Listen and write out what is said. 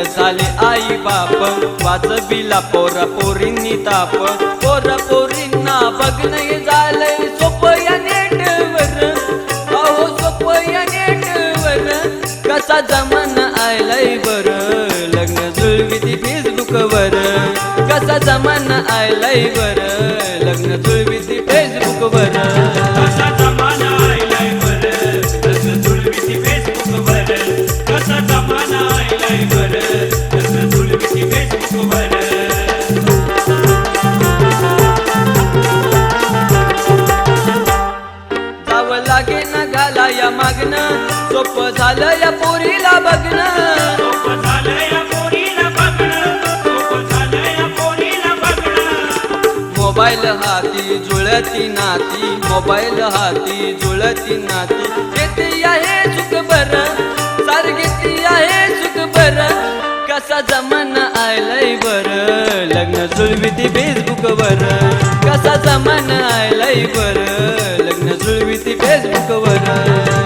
झाले आई बाप वाजबिला पोरा पोरींनी ताप पोरा पोरींना बघणं हे झालंय सोपं या नेटवर अहो सोपं या नेटवर कसा जमाना आलाय बर लग्न जुळविती फेसबुकवर कसा जमाना आलाय बर लग्न जुळविती फेसबुकवर कसा जमाना आलाय बर लग्न जुळविती फेसबुकवर कसा जमाना आलाय बर लग्न जुळविती फेसबुकवर जावं लागे ना घाला या मागणं सोपं झालं या पोरीला बघणं सोपं झालं या पोरीला बघणं सोपं झालं या पोरीला बघणं मोबाईल हाती जुळती नाती मोबाईल हाती जुळती नाती घेती आहे सुख बर सार घेती आहे सुख बर कसा जमाना आलाय बर लग्न जुळविती फेसबुकवर कसा जमाना आलाय बर लग्न जुळविती फेसबुकवर